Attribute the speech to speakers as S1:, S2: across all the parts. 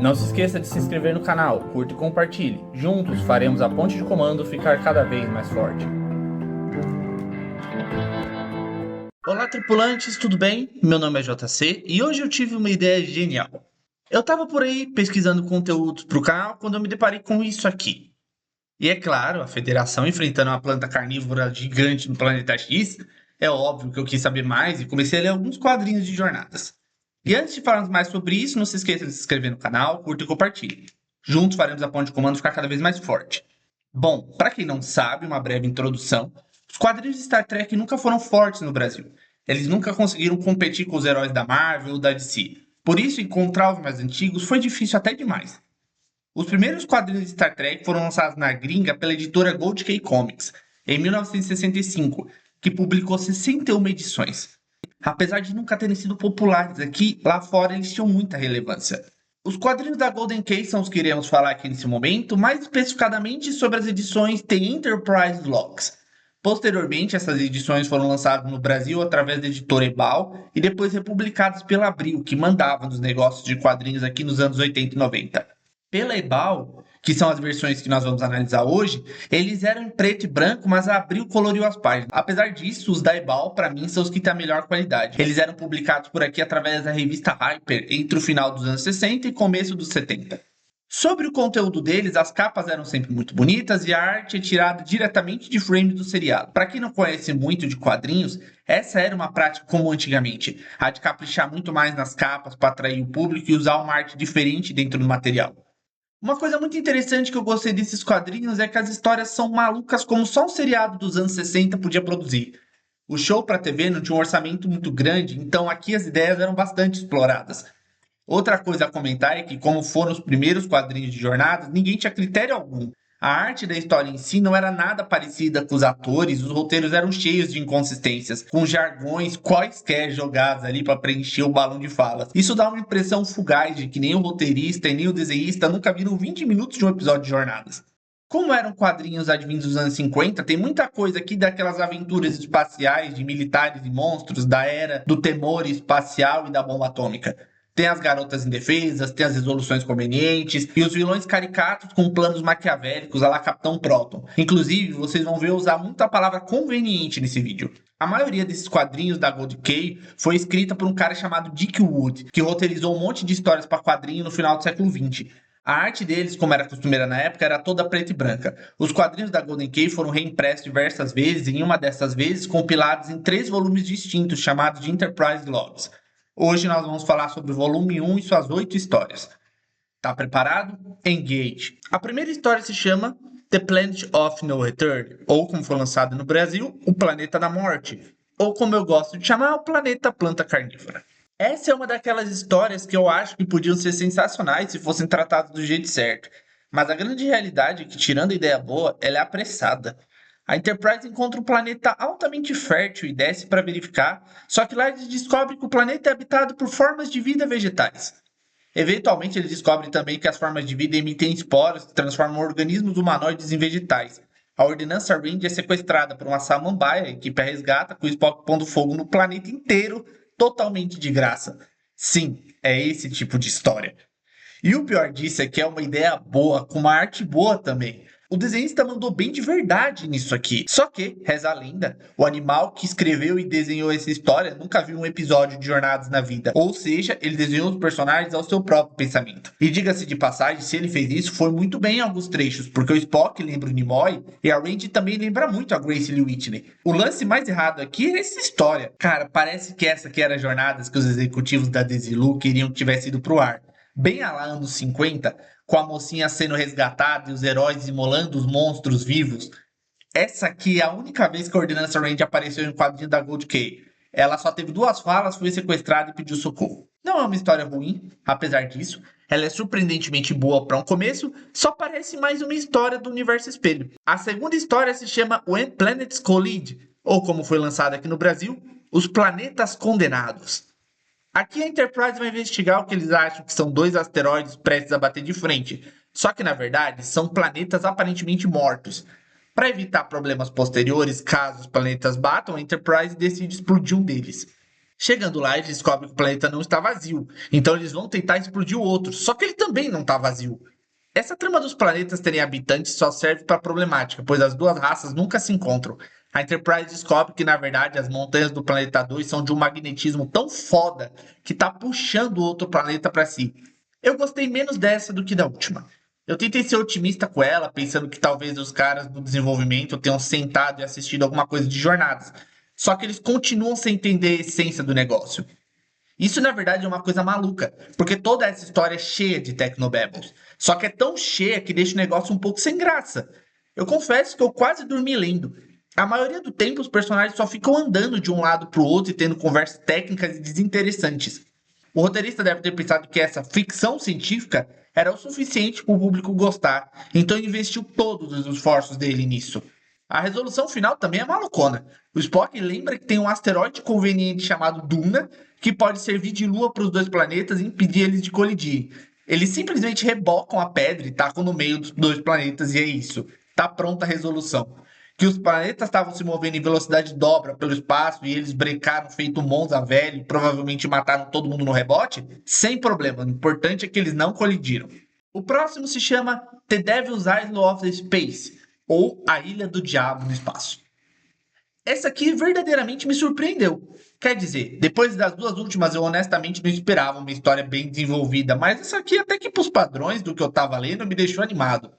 S1: Não se esqueça de se inscrever no canal, curta e compartilhe. Juntos faremos a ponte de comando ficar cada vez mais forte. Olá tripulantes, tudo bem? Meu nome é JC e hoje eu tive uma ideia genial. Eu tava por aí pesquisando conteúdos pro canal quando eu me deparei com isso aqui. E é claro, a Federação enfrentando uma planta carnívora gigante no planeta X, é óbvio que eu quis saber mais e comecei a ler alguns quadrinhos de jornadas. E antes de falarmos mais sobre isso, não se esqueça de se inscrever no canal, curta e compartilhe. Juntos faremos a ponte de comando ficar cada vez mais forte. Bom, para quem não sabe, uma breve introdução, os quadrinhos de Star Trek nunca foram fortes no Brasil. Eles nunca conseguiram competir com os heróis da Marvel ou da DC. Por isso, encontrar os mais antigos foi difícil até demais. Os primeiros quadrinhos de Star Trek foram lançados na gringa pela editora Gold Key Comics, em 1965, que publicou 61 edições. Apesar de nunca terem sido populares aqui, lá fora eles tinham muita relevância. Os quadrinhos da Golden Key são os que iremos falar aqui nesse momento, mais especificadamente sobre as edições The Enterprise Locks. Posteriormente, essas edições foram lançadas no Brasil através da editora Ebal e depois republicadas pela Abril, que mandava nos negócios de quadrinhos aqui nos anos 80 e 90. Pela Ebal, que são as versões que nós vamos analisar hoje, eles eram em preto e branco, mas a Abril coloriu as páginas. Apesar disso, os da Ebal, para mim, são os que têm a melhor qualidade. Eles eram publicados por aqui através da revista Hyper entre o final dos anos 60 e começo dos 70. Sobre o conteúdo deles, as capas eram sempre muito bonitas e a arte é tirada diretamente de frames do seriado. Para quem não conhece muito de quadrinhos, essa era uma prática comum antigamente, a de caprichar muito mais nas capas para atrair o público e usar uma arte diferente dentro do material. Uma coisa muito interessante que eu gostei desses quadrinhos é que as histórias são malucas como só um seriado dos anos 60 podia produzir. O show para TV não tinha um orçamento muito grande, então aqui as ideias eram bastante exploradas. Outra coisa a comentar é que, como foram os primeiros quadrinhos de jornadas, ninguém tinha critério algum. A arte da história em si não era nada parecida com os atores, os roteiros eram cheios de inconsistências, com jargões quaisquer jogados ali para preencher o balão de falas. Isso dá uma impressão fugaz de que nem o roteirista e nem o desenhista nunca viram 20 minutos de um episódio de jornadas. Como eram quadrinhos advindos dos anos 50, tem muita coisa aqui daquelas aventuras espaciais de militares e monstros da era do temor espacial e da bomba atômica. Tem as garotas indefesas, tem as resoluções convenientes e os vilões caricatos com planos maquiavélicos à la Capitão Proton. Inclusive, vocês vão ver eu usar muito a palavra conveniente nesse vídeo. A maioria desses quadrinhos da Gold Key foi escrita por um cara chamado Dick Wood, que roteirizou um monte de histórias para quadrinho no final do século XX. A arte deles, como era costumeira na época, era toda preta e branca. Os quadrinhos da Golden Key foram reimpressos diversas vezes e em uma dessas vezes compilados em 3 volumes distintos chamados de Enterprise Logs. Hoje nós vamos falar sobre o volume 1 e suas 8 histórias. Tá preparado? Engage! A primeira história se chama The Planet of No Return, ou como foi lançado no Brasil, O Planeta da Morte, ou como eu gosto de chamar, o Planeta Planta Carnívora. Essa é uma daquelas histórias que eu acho que podiam ser sensacionais se fossem tratadas do jeito certo, mas a grande realidade é que, tirando a ideia boa, ela é apressada. A Enterprise encontra um planeta altamente fértil e desce para verificar, só que lá eles descobrem que o planeta é habitado por formas de vida vegetais. Eventualmente eles descobrem também que as formas de vida emitem esporos que transformam organismos humanoides em vegetais. A Ordenança Range é sequestrada por uma samambaia, a equipe a resgata, com o Spock pondo fogo no planeta inteiro, totalmente de graça. Sim, é esse tipo de história. E o pior disso é que é uma ideia boa, com uma arte boa também. O desenhista mandou bem de verdade nisso aqui. Só que, reza a lenda, o animal que escreveu e desenhou essa história nunca viu um episódio de Jornadas na vida. Ou seja, ele desenhou os personagens ao seu próprio pensamento. E diga-se de passagem, se ele fez isso, foi muito bem em alguns trechos, porque o Spock lembra o Nimoy e a Range também lembra muito a Grace Lee Whitney. O lance mais errado aqui é essa história. Cara, parece que essa aqui era Jornadas que os executivos da Desilu queriam que tivesse ido pro ar. Bem a lá anos 50, com a mocinha sendo resgatada e os heróis imolando os monstros vivos. Essa aqui é a única vez que a Ordenança Range apareceu em um quadrinho da Gold Key. Ela só teve 2 falas, foi sequestrada e pediu socorro. Não é uma história ruim, apesar disso. Ela é surpreendentemente boa para um começo, só parece mais uma história do Universo Espelho. A segunda história se chama When Planets Collide, ou como foi lançada aqui no Brasil, Os Planetas Condenados. Aqui a Enterprise vai investigar o que eles acham que são 2 asteroides prestes a bater de frente, só que na verdade são planetas aparentemente mortos. Para evitar problemas posteriores, caso os planetas batam, a Enterprise decide explodir um deles. Chegando lá, eles descobrem que o planeta não está vazio, então eles vão tentar explodir o outro, só que ele também não está vazio. Essa trama dos planetas terem habitantes só serve para problemática, pois as duas raças nunca se encontram. A Enterprise descobre que, na verdade, as montanhas do planeta 2 são de um magnetismo tão foda que tá puxando o outro planeta para si. Eu gostei menos dessa do que da última. Eu tentei ser otimista com ela, pensando que talvez os caras do desenvolvimento tenham sentado e assistido alguma coisa de jornadas. Só que eles continuam sem entender a essência do negócio. Isso, na verdade, é uma coisa maluca, porque toda essa história é cheia de Technobabbles. Só que é tão cheia que deixa o negócio um pouco sem graça. Eu confesso que eu quase dormi lendo. A maioria do tempo, os personagens só ficam andando de um lado para o outro e tendo conversas técnicas e desinteressantes. O roteirista deve ter pensado que essa ficção científica era o suficiente para o público gostar, então investiu todos os esforços dele nisso. A resolução final também é malucona. O Spock lembra que tem um asteroide conveniente chamado Duna, que pode servir de lua para os dois planetas e impedir eles de colidirem. Eles simplesmente rebocam a pedra e tacam no meio dos dois planetas, e é isso. Tá pronta a resolução. Que os planetas estavam se movendo em velocidade dobra pelo espaço e eles brecaram feito um Monza velho e provavelmente mataram todo mundo no rebote? Sem problema, o importante é que eles não colidiram. O próximo se chama The Devil's Isle of the Space, ou A Ilha do Diabo no Espaço. Essa aqui verdadeiramente me surpreendeu. Quer dizer, depois das duas últimas eu honestamente não esperava uma história bem desenvolvida, mas essa aqui até que pros padrões do que eu tava lendo me deixou animado.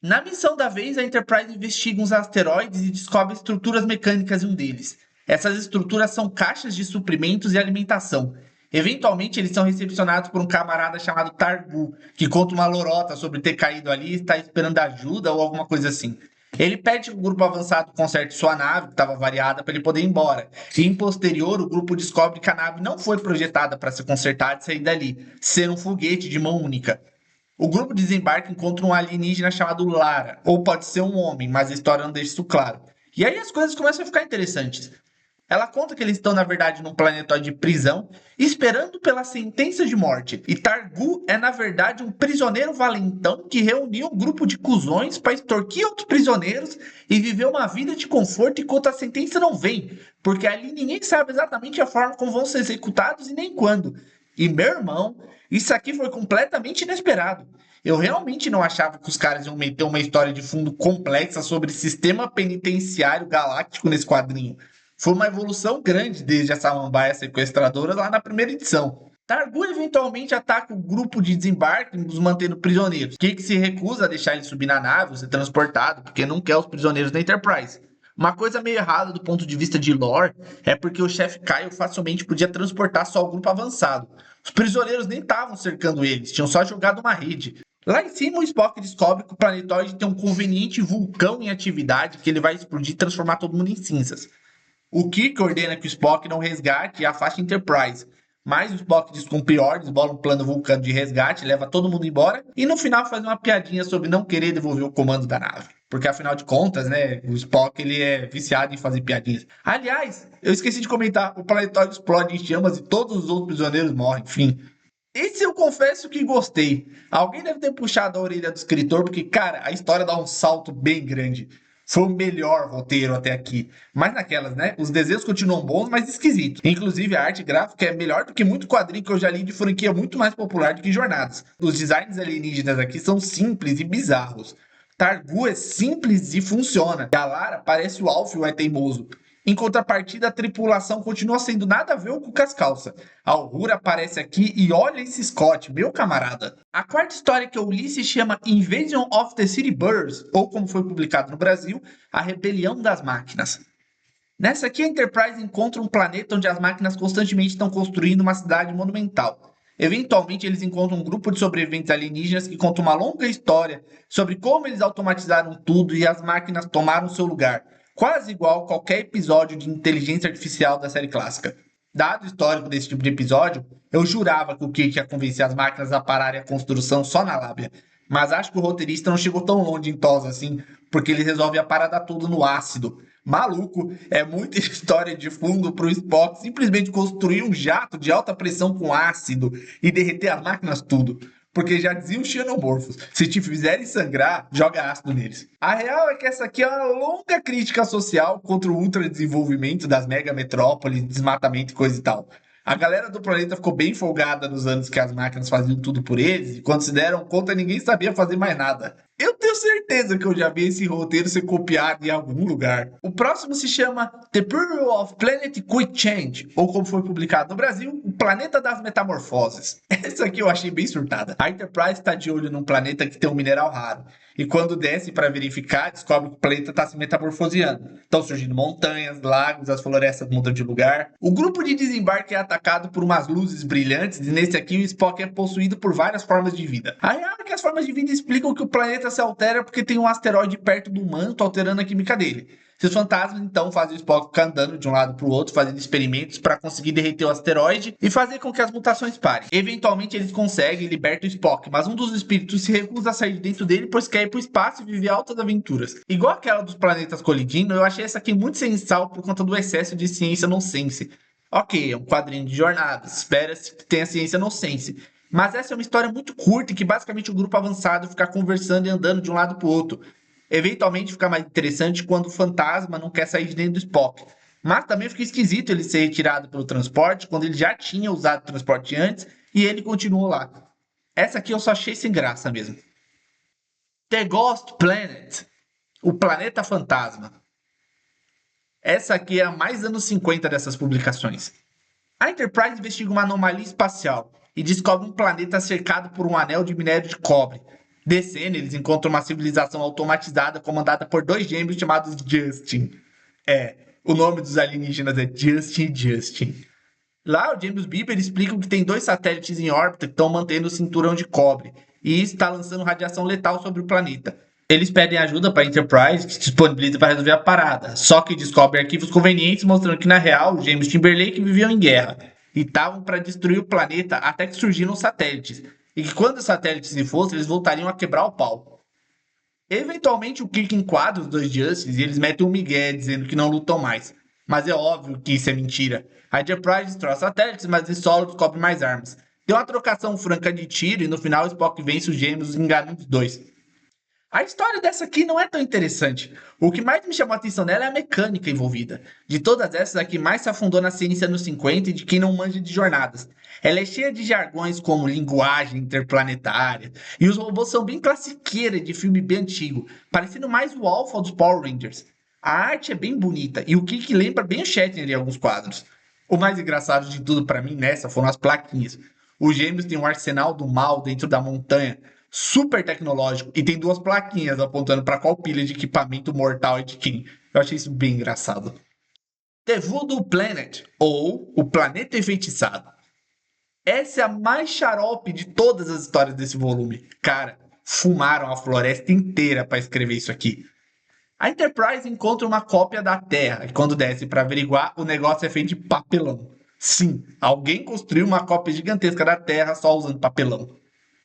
S1: Na missão da vez, a Enterprise investiga uns asteroides e descobre estruturas mecânicas em um deles. Essas estruturas são caixas de suprimentos e alimentação. Eventualmente, eles são recepcionados por um camarada chamado Targu, que conta uma lorota sobre ter caído ali e está esperando ajuda ou alguma coisa assim. Ele pede que o grupo avançado conserte sua nave, que estava variada, para ele poder ir embora. E em posterior, o grupo descobre que a nave não foi projetada para ser consertada e sair dali, ser um foguete de mão única. O grupo de desembarque encontra um alienígena chamado Lara, ou pode ser um homem, mas a história não deixa isso claro. E aí as coisas começam a ficar interessantes. Ela conta que eles estão, na verdade, num planetóide de prisão, esperando pela sentença de morte. E Targu é, na verdade, um prisioneiro valentão que reuniu um grupo de cuzões para extorquir outros prisioneiros e viver uma vida de conforto enquanto a sentença não vem. Porque ali ninguém sabe exatamente a forma como vão ser executados e nem quando. E, meu irmão, isso aqui foi completamente inesperado. Eu realmente não achava que os caras iam meter uma história de fundo complexa sobre sistema penitenciário galáctico nesse quadrinho. Foi uma evolução grande desde a samambaia sequestradora lá na primeira edição. Targu eventualmente ataca o grupo de desembarque, os mantendo prisioneiros. Kirk se recusa a deixar ele subir na nave ou ser transportado, porque não quer os prisioneiros da Enterprise. Uma coisa meio errada do ponto de vista de lore é porque o chefe Kyle facilmente podia transportar só o grupo avançado. Os prisioneiros nem estavam cercando eles, tinham só jogado uma rede. Lá em cima, o Spock descobre que o planetóide tem um conveniente vulcão em atividade que ele vai explodir e transformar todo mundo em cinzas. O Kirk ordena que o Spock não resgate e afaste Enterprise, mas o Spock descumpre ordens, bola um plano vulcano de resgate, leva todo mundo embora e no final faz uma piadinha sobre não querer devolver o comando da nave. Porque afinal de contas, né, o Spock ele é viciado em fazer piadinhas. Aliás, eu esqueci de comentar, o planetóide explode em chamas e todos os outros prisioneiros morrem, enfim. Esse eu confesso que gostei. Alguém deve ter puxado a orelha do escritor, porque, cara, a história dá um salto bem grande. Foi o melhor roteiro até aqui. Mas naquelas, né? Os desenhos continuam bons, mas esquisitos. Inclusive, a arte gráfica é melhor do que muito quadrinho que eu já li de franquia muito mais popular do que Jornadas. Os designs alienígenas aqui são simples e bizarros. Targu é simples e funciona. E a Lara parece o Alfio é teimoso. Em contrapartida, a tripulação continua sendo nada a ver com as calças. A Uhura aparece aqui e olha esse Scott, meu camarada. A quarta história que eu li se chama Invasion of the City Birds, ou como foi publicado no Brasil, A Rebelião das Máquinas. Nessa aqui, a Enterprise encontra um planeta onde as máquinas constantemente estão construindo uma cidade monumental. Eventualmente, eles encontram um grupo de sobreviventes alienígenas que conta uma longa história sobre como eles automatizaram tudo e as máquinas tomaram seu lugar, quase igual a qualquer episódio de inteligência artificial da série clássica. Dado o histórico desse tipo de episódio, eu jurava que o Kirk ia convencer as máquinas a pararem a construção só na lábia. Mas acho que o roteirista não chegou tão longe em TOS assim, porque ele resolve a parada toda no ácido. Maluco, é muita história de fundo pro Spock simplesmente construir um jato de alta pressão com ácido e derreter as máquinas tudo. Porque já diziam os xenomorfos, se te fizerem sangrar, joga ácido neles. A real é que essa aqui é uma longa crítica social contra o ultradesenvolvimento das megametrópoles, desmatamento e coisa e tal. A galera do planeta ficou bem folgada nos anos que as máquinas faziam tudo por eles, e quando se deram conta, ninguém sabia fazer mais nada. Eu tenho certeza que eu já vi esse roteiro ser copiado em algum lugar. O próximo se chama The Bureau of Planet Quick Change, ou como foi publicado no Brasil, o Planeta das Metamorfoses. Essa aqui eu achei bem surtada. A Enterprise está de olho num planeta que tem um mineral raro, e quando desce para verificar, descobre que o planeta está se metamorfoseando. Estão surgindo montanhas, lagos, as florestas mudam de lugar. O grupo de desembarque é atacado por umas luzes brilhantes, e nesse aqui o Spock é possuído por várias formas de vida. Aí que as formas de vida explicam que o planeta se altera porque tem um asteroide perto do manto alterando a química dele. Seus fantasmas então fazem o Spock ficar andando de um lado para o outro, fazendo experimentos para conseguir derreter o asteroide e fazer com que as mutações parem. Eventualmente eles conseguem e libertam o Spock, mas um dos espíritos se recusa a sair de dentro dele, pois quer ir para o espaço e viver altas aventuras. Igual aquela dos planetas colidindo, eu achei essa aqui muito sem sal por conta do excesso de ciência nonsense. Ok, é um quadrinho de jornadas, espera-se que tenha ciência nonsense. Mas essa é uma história muito curta e que basicamente o grupo avançado fica conversando e andando de um lado para o outro. Eventualmente fica mais interessante quando o fantasma não quer sair de dentro do Spock. Mas também fica esquisito ele ser retirado pelo transporte quando ele já tinha usado o transporte antes e ele continuou lá. Essa aqui eu só achei sem graça mesmo. The Ghost Planet, o planeta fantasma. Essa aqui é a mais anos 50 dessas publicações. A Enterprise investiga uma anomalia espacial e descobre um planeta cercado por um anel de minério de cobre. Descendo, eles encontram uma civilização automatizada comandada por dois gêmeos chamados Justin. O nome dos alienígenas é Justin e Justin. Lá, o James Bieber explica que tem dois satélites em órbita que estão mantendo o cinturão de cobre, e isso está lançando radiação letal sobre o planeta. Eles pedem ajuda para a Enterprise, que se disponibiliza para resolver a parada, só que descobre arquivos convenientes mostrando que, na real, os James Timberlake viviam em guerra e estavam para destruir o planeta até que surgiram os satélites, e que quando os satélites se fossem, eles voltariam a quebrar o pau. Eventualmente o Kirk enquadra os dois Justices e eles metem um migué dizendo que não lutam mais. Mas é óbvio que isso é mentira. A Enterprise destrói os satélites, mas em solo descobre mais armas. Tem uma trocação franca de tiro e no final Spock vence os gêmeos enganando os dois. A história dessa aqui não é tão interessante. O que mais me chamou a atenção nela é a mecânica envolvida. De todas essas, a que mais se afundou na ciência nos 50 e de quem não manja de jornadas. Ela é cheia de jargões como linguagem interplanetária, e os robôs são bem classiqueira de filme bem antigo, parecendo mais o Alpha dos Power Rangers. A arte é bem bonita e o Kirk lembra bem o Shatner em alguns quadros. O mais engraçado de tudo para mim nessa foram as plaquinhas. Os gêmeos têm um arsenal do mal dentro da montanha, super tecnológico, e tem duas plaquinhas apontando para qual pilha de equipamento mortal é de quem. Eu achei isso bem engraçado. The Voodoo Planet, ou o Planeta Enfeitiçado. Essa é a mais xarope de todas as histórias desse volume. Cara, fumaram a floresta inteira para escrever isso aqui. A Enterprise encontra uma cópia da Terra e quando desce para averiguar, o negócio é feito de papelão. Sim, alguém construiu uma cópia gigantesca da Terra só usando papelão.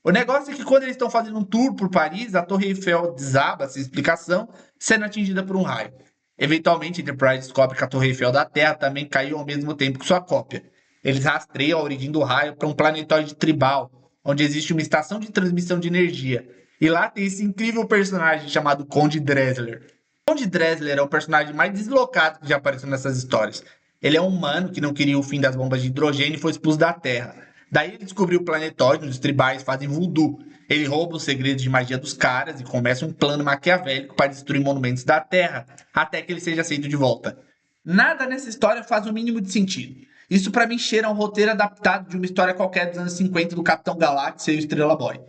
S1: O negócio é que quando eles estão fazendo um tour por Paris, a Torre Eiffel desaba sem explicação, sendo atingida por um raio. Eventualmente, a Enterprise descobre que a Torre Eiffel da Terra também caiu ao mesmo tempo que sua cópia. Eles rastreiam a origem do raio para um planetóide tribal, onde existe uma estação de transmissão de energia. E lá tem esse incrível personagem chamado Conde Dressler. Conde Dressler é o personagem mais deslocado que já apareceu nessas histórias. Ele é um humano que não queria o fim das bombas de hidrogênio e foi expulso da Terra. Daí ele descobriu o planetóide onde os tribais fazem voodoo. Ele rouba os segredos de magia dos caras e começa um plano maquiavélico para destruir monumentos da Terra, até que ele seja aceito de volta. Nada nessa história faz o mínimo de sentido. Isso para mim cheira a um roteiro adaptado de uma história qualquer dos anos 50 do Capitão Galáxia e o Estrela Boy.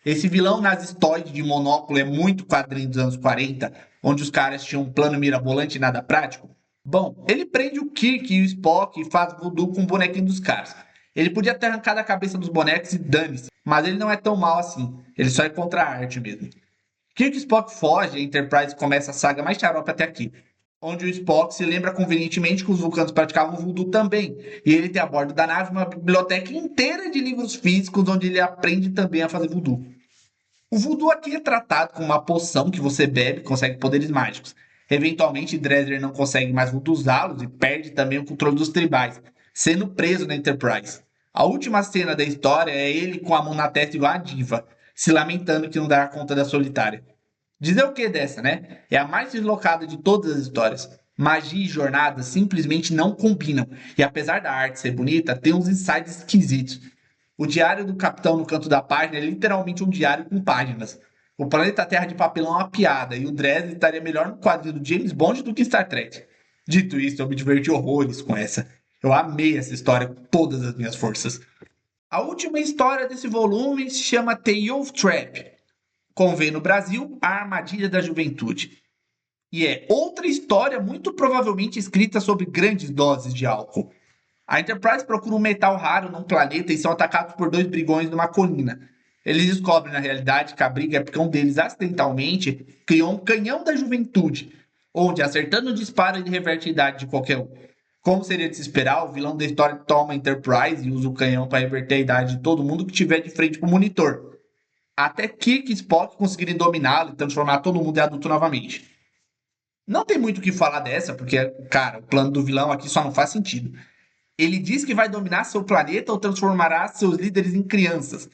S1: Esse vilão nazistoide de monóculo é muito quadrinho dos anos 40, onde os caras tinham um plano mirabolante e nada prático. Bom, ele prende o Kirk e o Spock e faz voodoo com o bonequinho dos caras. Ele podia ter arrancado a cabeça dos bonecos e dane-se, mas ele não é tão mal assim. Ele só é contra a arte mesmo. Kirk e Spock fogem e a Enterprise começa a saga mais xarope até aqui, onde o Spock se lembra convenientemente que os vulcanos praticavam voodoo também, e ele tem a bordo da nave uma biblioteca inteira de livros físicos onde ele aprende também a fazer voodoo. O voodoo aqui é tratado como uma poção que você bebe e consegue poderes mágicos. Eventualmente, Dressler não consegue mais voodoo-usá-los e perde também o controle dos tribais, sendo preso na Enterprise. A última cena da história é ele com a mão na testa igual a diva, se lamentando que não dá conta da solitária. Dizer o que dessa, né? É a mais deslocada de todas as histórias. Magia e jornada simplesmente não combinam, e apesar da arte ser bonita, tem uns insights esquisitos. O diário do capitão no canto da página é literalmente um diário com páginas. O planeta Terra de papelão é uma piada, e o Dresden estaria melhor no quadrinho do James Bond do que Star Trek. Dito isso, eu me diverti horrores com essa. Eu amei essa história com todas as minhas forças. A última história desse volume se chama Tale of Trap. Convém no Brasil, A Armadilha da Juventude. E é outra história muito provavelmente escrita sobre grandes doses de álcool. A Enterprise procura um metal raro num planeta e são atacados por dois brigões numa colina. Eles descobrem na realidade que a briga é porque um deles acidentalmente criou um canhão da juventude, onde acertando o disparo ele reverte a idade de qualquer um. Como seria de se esperar, o vilão da história toma a Enterprise e usa o canhão para reverter a idade de todo mundo que tiver de frente com o monitor. Até Kirk e Spock conseguirem dominá-lo e transformar todo mundo em adulto novamente. Não tem muito o que falar dessa, porque, cara, o plano do vilão aqui só não faz sentido. Ele diz que vai dominar seu planeta ou transformará seus líderes em crianças.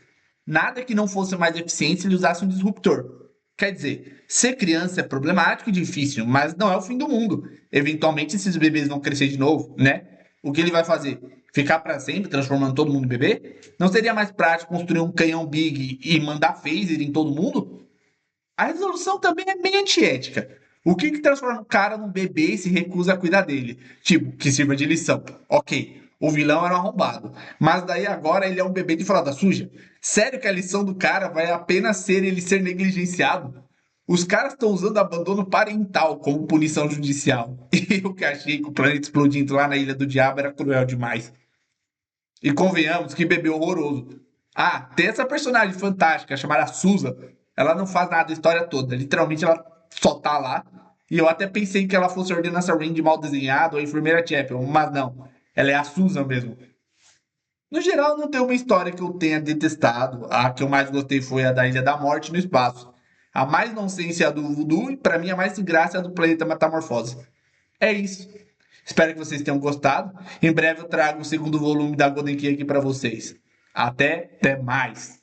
S1: Nada que não fosse mais eficiente se ele usasse um disruptor. Quer dizer, ser criança é problemático e difícil, mas não é o fim do mundo. Eventualmente esses bebês vão crescer de novo, né? O que ele vai fazer? Ficar para sempre transformando todo mundo em bebê? Não seria mais prático construir um canhão Big e mandar phaser em todo mundo? A resolução também é meio antiética. O que transforma o cara num bebê e se recusa a cuidar dele? Tipo, que sirva de lição. Ok, o vilão era um arrombado, mas daí agora ele é um bebê de fralda suja? Sério que a lição do cara vai apenas ser ele ser negligenciado? Os caras estão usando abandono parental como punição judicial. E eu que achei que o planeta explodindo lá na Ilha do Diabo era cruel demais. E convenhamos que bebê horroroso. Ah, tem essa personagem fantástica chamada Susan. Ela não faz nada a história toda. Literalmente ela só tá lá. E eu até pensei que ela fosse a Ordenança Range mal desenhada ou a enfermeira Chapel, mas não. Ela é a Susan mesmo. No geral, não tem uma história que eu tenha detestado. A que eu mais gostei foi a da Ilha da Morte no espaço. A mais nonsense é a do Voodoo e para mim a mais sem graça é a do Planeta Metamorfose. É isso. Espero que vocês tenham gostado. Em breve eu trago o segundo volume da Golden Key aqui para vocês. Até mais.